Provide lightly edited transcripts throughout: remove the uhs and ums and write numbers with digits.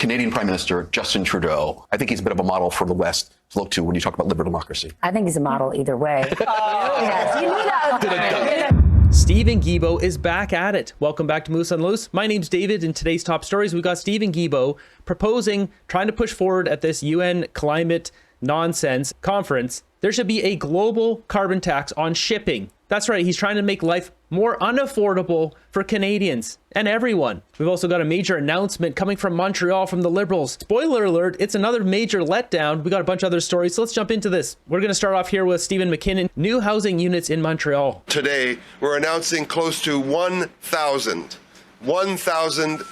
Canadian Prime Minister Justin Trudeau. I think he's a bit of a model for the West to look to when you talk about liberal democracy. I think he's a model either way. Yes, you knew that. Stephen Guilbeault is back at it. Welcome back to Moose on Loose. My name's David. In today's top stories, we've got Stephen Guilbeault trying to push forward at this UN climate nonsense conference. There should be a global carbon tax on shipping. That's right, he's trying to make life more unaffordable for Canadians and everyone. We've also got a major announcement coming from Montreal from the Liberals. Spoiler alert, it's another major letdown. We got a bunch of other stories, so let's jump into this. We're going to start off here with Stephen McKinnon. New housing units in Montreal. Today, we're announcing close to 1,000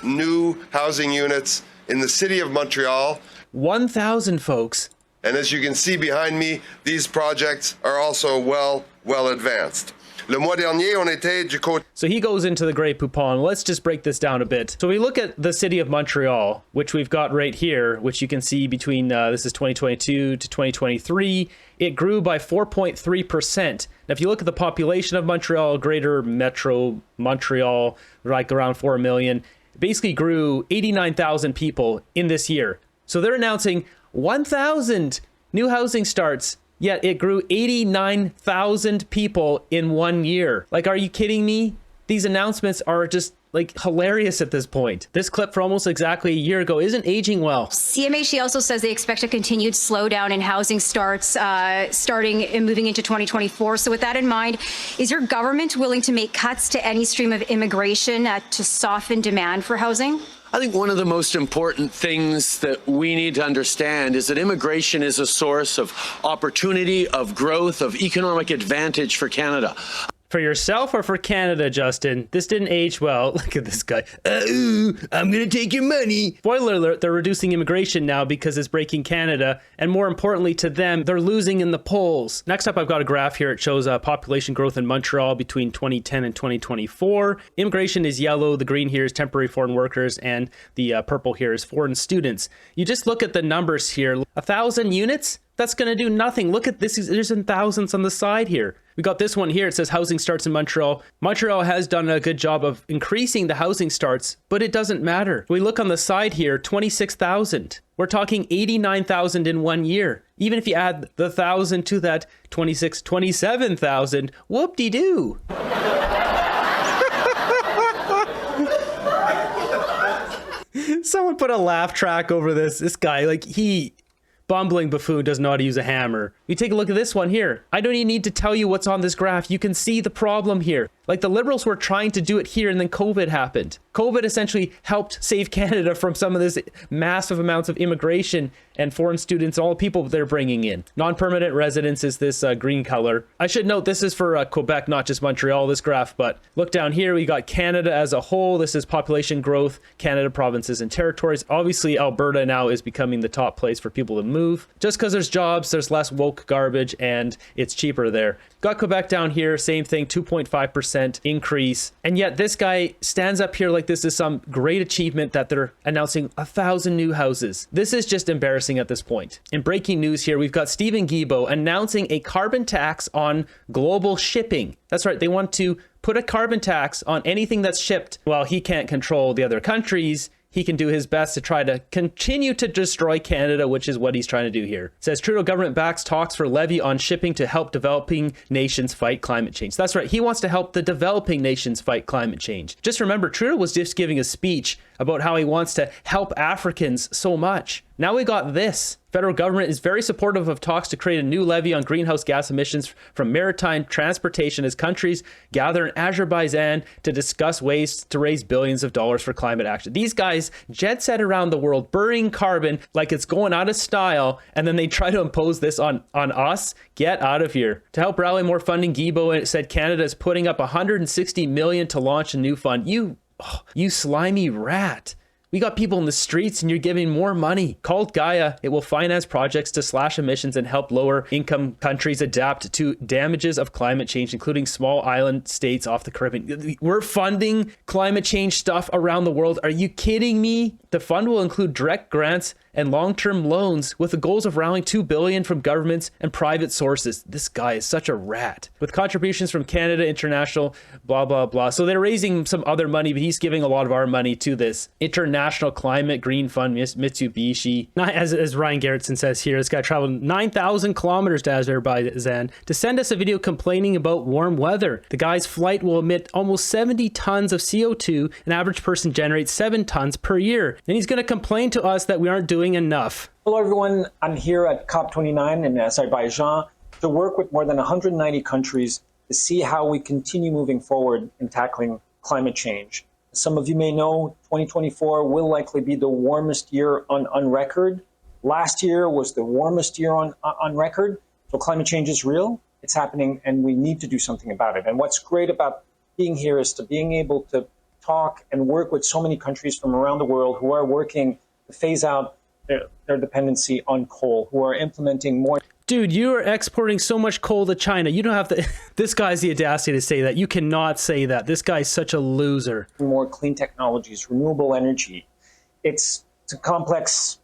new housing units in the city of Montreal. 1,000, folks. And as you can see behind me, these projects are also well advanced. Le mois dernier, on était du côté. So he goes into the Great Poupon. Let's just break this down a bit. So we look at the city of Montreal, which we've got right here, which you can see between, this is 2022 to 2023. It grew by 4.3%. Now, if you look at the population of Montreal, greater metro Montreal, like around 4 million, it basically grew 89,000 people in this year. So they're announcing 1,000 new housing starts, yet it grew 89,000 people in 1 year. Like, are you kidding me? These announcements are just like hilarious at this point. This clip for almost exactly a year ago isn't aging well. CMHC also says they expect a continued slowdown in housing starts starting and moving into 2024. So with that in mind, is your government willing to make cuts to any stream of immigration to soften demand for housing? I think one of the most important things that we need to understand is that immigration is a source of opportunity, of growth, of economic advantage for Canada. For yourself or for Canada, Justin? This didn't age well. Look at this guy. I'm gonna take your money. Spoiler alert, they're reducing immigration now because it's breaking Canada. And more importantly to them, they're losing in the polls. Next up, I've got a graph here. It shows population growth in Montreal between 2010 and 2024. Immigration is yellow. The green here is temporary foreign workers. And the purple here is foreign students. You just look at the numbers here. 1,000 units? That's going to do nothing. Look at this. There's in thousands on the side here. We got this one here. It says housing starts in Montreal. Montreal has done a good job of increasing the housing starts, but it doesn't matter. We look on the side here, 26,000. We're talking 89,000 in 1 year. Even if you add the 1,000 to that, 27,000, whoop-de-doo. Someone put a laugh track over this. This guy, like, bumbling buffoon doesn't know how to use a hammer. You take a look at this one here. I don't even need to tell you what's on this graph. You can see the problem here. Like, the Liberals were trying to do it here and then COVID happened. COVID essentially helped save Canada from some of this massive amounts of immigration and foreign students, all the people they're bringing in. Non-permanent residents is this green color. I should note this is for Quebec, not just Montreal, this graph, but look down here. We got Canada as a whole. This is population growth, Canada, provinces and territories. Obviously, Alberta now is becoming the top place for people to move. Just because there's jobs, there's less woke garbage and it's cheaper there. Got Quebec down here, same thing, 2.5% increase. And yet this guy stands up here like this is some great achievement that they're announcing 1,000 new houses. This is just embarrassing at this point. In breaking news here, we've got Stephen Guilbeault announcing a carbon tax on global shipping. That's right, they want to put a carbon tax on anything that's shipped. While he can't control the other countries, he can do his best to try to continue to destroy Canada, which is what he's trying to do here. It says Trudeau government backs talks for levy on shipping to help developing nations fight climate change. That's right. He wants to help the developing nations fight climate change. Just remember, Trudeau was just giving a speech about how he wants to help Africans so much. Now we got this. Federal government is very supportive of talks to create a new levy on greenhouse gas emissions from maritime transportation as countries gather in Azerbaijan to discuss ways to raise billions of dollars for climate action. These guys jet set around the world, burning carbon like it's going out of style, and then they try to impose this on us. Get out of here. To help rally more funding, Guilbeault said Canada is putting up $160 million to launch a new fund. You slimy rat. We got people in the streets and you're giving more money. Called Gaia, it will finance projects to slash emissions and help lower income countries adapt to damages of climate change, including small island states off the Caribbean. We're funding climate change stuff around the world. Are you kidding me? The fund will include direct grants and long-term loans with the goals of rallying $2 billion from governments and private sources. This guy is such a rat. With contributions from Canada, international, blah, blah, blah. So they're raising some other money, but he's giving a lot of our money to this international International Climate Green Fund, Mitsubishi. As Ryan Garrettson says here, this guy traveled 9,000 kilometers to Azerbaijan to send us a video complaining about warm weather. The guy's flight will emit almost 70 tons of CO2. An average person generates 7 tons per year. And he's going to complain to us that we aren't doing enough. Hello, everyone. I'm here at COP29 in Azerbaijan to work with more than 190 countries to see how we continue moving forward in tackling climate change. As some of you may know, 2024 will likely be the warmest year on record. Last year was the warmest year on record. So climate change is real, it's happening, and we need to do something about it. And what's great about being here is to being able to talk and work with so many countries from around the world who are working to phase out their dependency on coal, who are implementing more. Dude, you are exporting so much coal to China. You don't have to. This guy's the audacity to say that. You cannot say that. This guy's such a loser. More clean technologies, renewable energy. It's a complex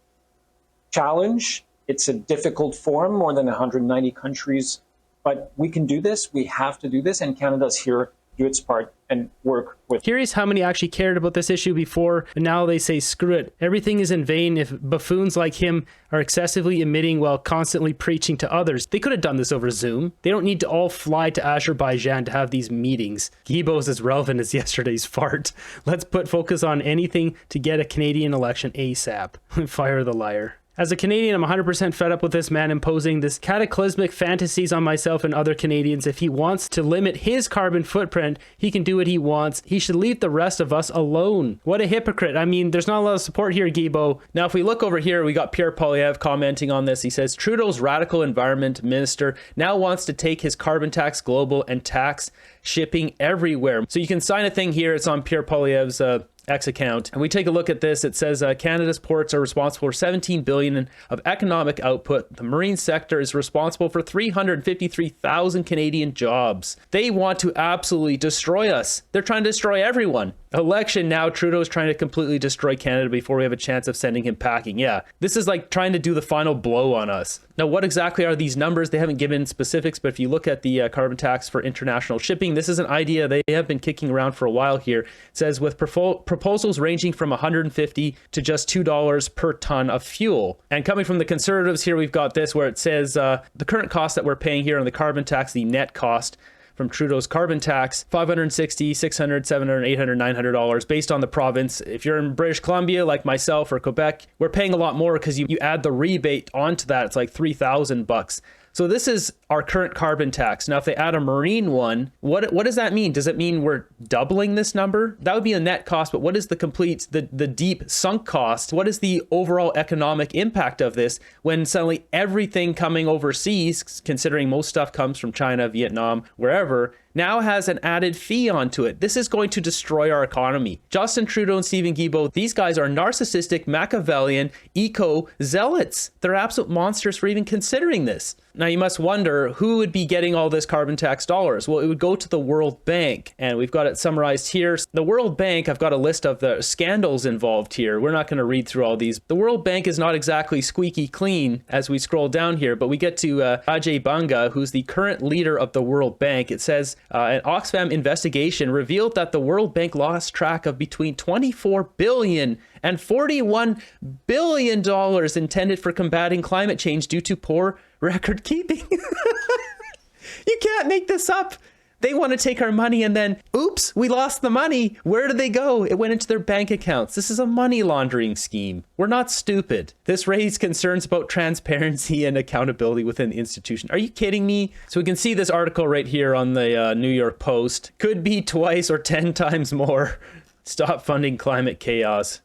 challenge. It's a difficult form, more than 190 countries. But we can do this. We have to do this. And Canada's here do its part and work with. Curious how many actually cared about this issue before, and now they say, screw it. Everything is in vain if buffoons like him are excessively emitting while constantly preaching to others. They could have done this over Zoom. They don't need to all fly to Azerbaijan to have these meetings. Guilbeault is as relevant as yesterday's fart. Let's put focus on anything to get a Canadian election ASAP. Fire the liar. As a Canadian, I'm 100% fed up with this man imposing this cataclysmic fantasies on myself and other Canadians. If he wants to limit his carbon footprint, he can do what he wants. He should leave the rest of us alone. What a hypocrite. I mean, there's not a lot of support here, Guilbeault. Now, if we look over here, we got Pierre Poilievre commenting on this. He says, Trudeau's radical environment minister now wants to take his carbon tax global and tax shipping everywhere. So you can sign a thing here. It's on Pierre Poilievre's X account, and we take a look at this. It says Canada's ports are responsible for 17 billion of economic output. The marine sector is responsible for 353,000 Canadian jobs. They want to absolutely destroy us. They're trying to destroy everyone. Election now, Trudeau's trying to completely destroy Canada before we have a chance of sending him packing. Yeah, this is like trying to do the final blow on us. Now, what exactly are these numbers? They haven't given specifics, but if you look at the carbon tax for international shipping, this is an idea they have been kicking around for a while here. It says with proposals ranging from $150 to just $2 per ton of fuel. And coming from the Conservatives here, we've got this where it says the current cost that we're paying here on the carbon tax, the net cost from Trudeau's carbon tax, $560, $600, $700, $800, $900 based on the province. If you're in British Columbia, like myself, or Quebec, we're paying a lot more because you add the rebate onto that. It's like $3,000. So this is our current carbon tax. Now, if they add a marine one, what does that mean? Does it mean we're doubling this number? That would be a net cost, but what is the deep sunk cost? What is the overall economic impact of this when suddenly everything coming overseas, considering most stuff comes from China, Vietnam, wherever, now has an added fee onto it? This is going to destroy our economy. Justin Trudeau and Stephen Guilbeault, these guys are narcissistic, Machiavellian, eco-zealots. They're absolute monsters for even considering this. Now, you must wonder who would be getting all this carbon tax dollars. Well, it would go to the World Bank, and we've got it summarized here. The World Bank, I've got a list of the scandals involved here. We're not going to read through all these. The World Bank is not exactly squeaky clean as we scroll down here, but we get to Ajay Banga, who's the current leader of the World Bank. It says an Oxfam investigation revealed that the World Bank lost track of between $24 billion and $41 billion intended for combating climate change due to poor record keeping. You can't make this up. They want to take our money and then, oops, we lost the money. Where did they go? It went into their bank accounts. This is a money laundering scheme. We're not stupid. This raised concerns about transparency and accountability within the institution. Are you kidding me? So we can see this article right here on the New York Post. Could be twice or 10 times more. Stop funding climate chaos.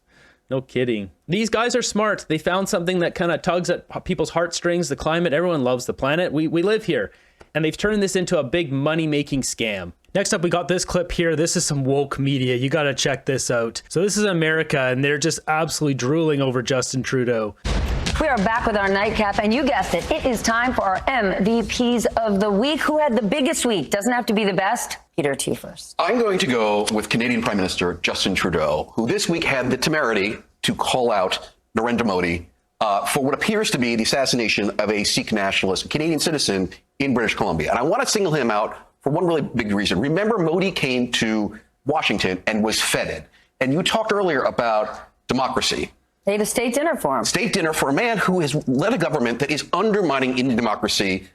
No kidding. These guys are smart. They found something that kind of tugs at people's heartstrings, the climate. Everyone loves the planet. We live here. And they've turned this into a big money-making scam. Next up, we got this clip here. This is some woke media. You got to check this out. So this is America, and they're just absolutely drooling over Justin Trudeau. We are back with our nightcap, and you guessed it. It is time for our MVPs of the week. Who had the biggest week? Doesn't have to be the best. Peter, to you first. I'm going to go with Canadian Prime Minister Justin Trudeau, who this week had the temerity to call out Narendra Modi for what appears to be the assassination of a Sikh nationalist, a Canadian citizen in British Columbia. And I want to single him out for one really big reason. Remember, Modi came to Washington and was feted. And you talked earlier about democracy. They had a state dinner for him. State dinner for a man who has led a government that is undermining Indian democracy,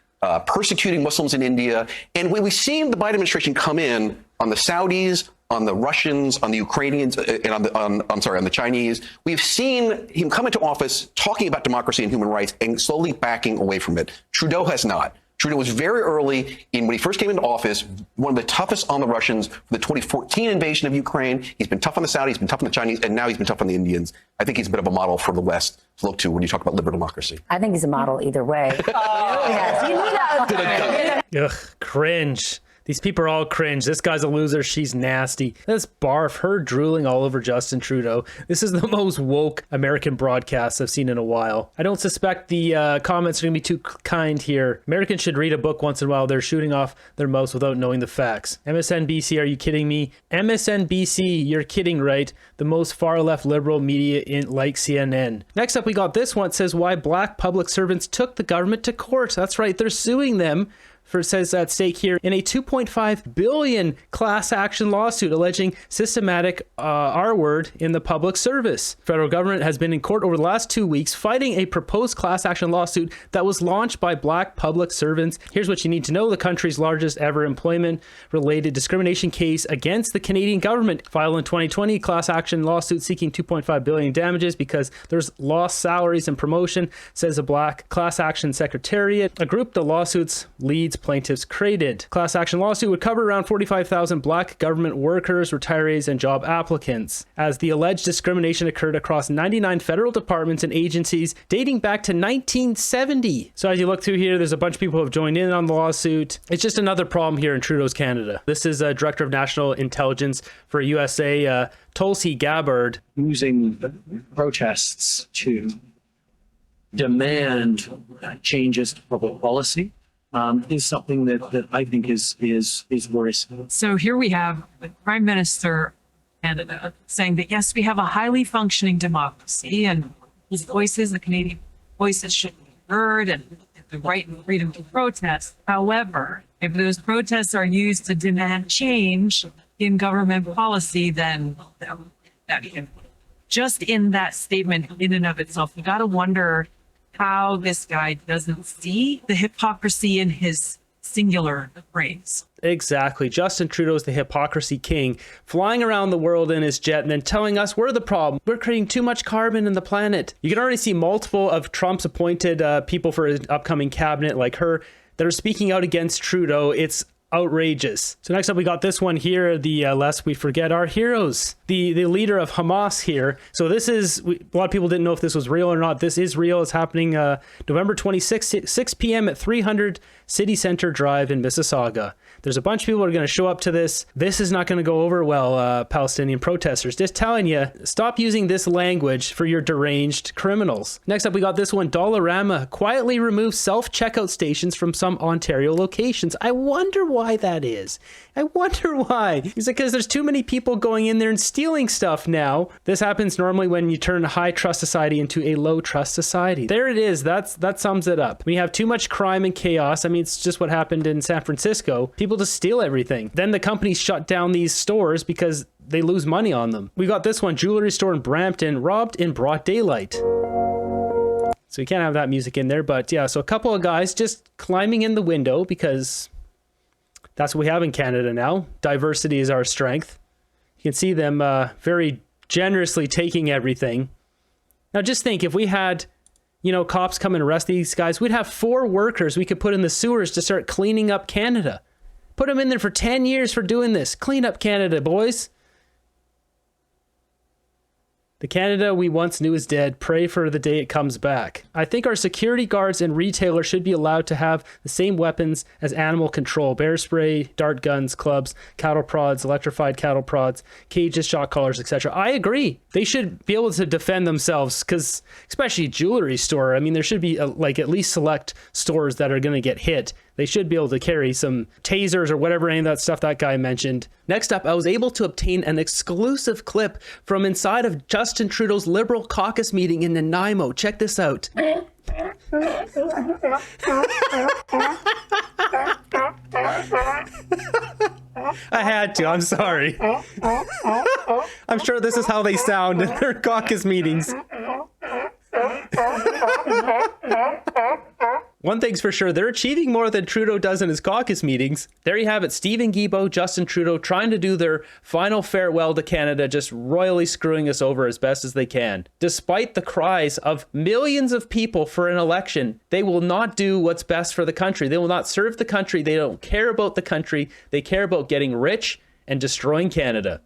persecuting Muslims in India. And we've seen the Biden administration come in on the Saudis, on the Russians, on the Ukrainians, and on the Chinese. We've seen him come into office talking about democracy and human rights and slowly backing away from it. Trudeau has not. Trudeau was very early when he first came into office, one of the toughest on the Russians for the 2014 invasion of Ukraine. He's been tough on the Saudis, he's been tough on the Chinese, and now he's been tough on the Indians. I think he's a bit of a model for the West to look to when you talk about liberal democracy. I think he's a model either way. Yes, you knew that. Ugh, cringe. These people are all cringe. This guy's a loser. She's nasty. This barf, her drooling all over Justin Trudeau. This is the most woke American broadcast I've seen in a while. I don't suspect the comments are going to be too kind here. Americans should read a book once in a while. They're shooting off their mouths without knowing the facts. MSNBC, are you kidding me? MSNBC, you're kidding, right? The most far-left liberal media like CNN. Next up, we got this one. It says why black public servants took the government to court. That's right. They're suing them for, it says at stake here, in a $2.5 billion class action lawsuit alleging systematic R-word in the public service. Federal government has been in court over the last 2 weeks fighting a proposed class action lawsuit that was launched by black public servants. Here's what you need to know. The country's largest ever employment-related discrimination case against the Canadian government. Filed in 2020, class action lawsuit seeking $2.5 billion damages because there's lost salaries and promotion, says a black class action secretariat, a group the lawsuit's leads plaintiffs created. Class action lawsuit would cover around 45,000 black government workers, retirees, and job applicants, as the alleged discrimination occurred across 99 federal departments and agencies dating back to 1970. So as you look through here, there's a bunch of people who have joined in on the lawsuit. It's just another problem here in Trudeau's Canada. This is Director of National Intelligence for USA, Tulsi Gabbard. Using protests to demand changes to public policy is something that I think is worrisome. So here we have the Prime Minister of Canada saying that, yes, we have a highly functioning democracy and his voices, the Canadian voices, should be heard and the right and freedom to protest. However, if those protests are used to demand change in government policy, then that can, just in that statement in and of itself, you got to wonder how this guy doesn't see the hypocrisy in his singular phrase. Exactly. Justin Trudeau's the hypocrisy king, flying around the world in his jet and then telling us we're the problem. We're creating too much carbon in the planet. You can already see multiple of Trump's appointed people for his upcoming cabinet, like her, that are speaking out against Trudeau. It's outrageous. So next up, we got this one here, the lest we forget our heroes, the leader of Hamas here. So this is, a lot of people didn't know if this was real or not. This is real. It's happening November 26th, 6 p.m. at 300 City Center Drive in Mississauga. There's a bunch of people who are going to show up to this. This is not going to go over well, Palestinian protesters. Just telling you, stop using this language for your deranged criminals. Next up, we got this one. Dollarama quietly removes self-checkout stations from some Ontario locations. I wonder why that is. I wonder why. He's like, because there's too many people going in there and stealing stuff now. This happens normally when you turn a high trust society into a low trust society. There it is. That sums it up. When you have too much crime and chaos, I mean, it's just what happened in San Francisco. People just steal everything. Then the companies shut down these stores because they lose money on them. We got this one, jewelry store in Brampton robbed in broad daylight. So you can't have that music in there, but yeah, so a couple of guys just climbing in the window because that's what we have in Canada now. Diversity is our strength. You can see them very generously taking everything. Now just think, if we had, you know, cops come and arrest these guys, we'd have 4 workers we could put in the sewers to start cleaning up Canada. Put them in there for 10 years for doing this. Clean up Canada, boys. The Canada we once knew is dead. Pray for the day it comes back. I think our security guards and retailers should be allowed to have the same weapons as animal control. Bear spray, dart guns, clubs, cattle prods, electrified cattle prods, cages, shot collars, etc. I agree. They should be able to defend themselves, because especially jewelry store, I mean, there should be like at least select stores that are going to get hit. They should be able to carry some tasers or whatever, any of that stuff that guy mentioned. Next up, I was able to obtain an exclusive clip from inside of Justin Trudeau's Liberal caucus meeting in Nanaimo. Check this out. I had to. I'm sorry. I'm sure this is how they sound in their caucus meetings. One thing's for sure, they're achieving more than Trudeau does in his caucus meetings. There you have it, Stephen Guilbeault, Justin Trudeau trying to do their final farewell to Canada, just royally screwing us over as best as they can. Despite the cries of millions of people for an election, they will not do what's best for the country. They will not serve the country. They don't care about the country. They care about getting rich and destroying Canada.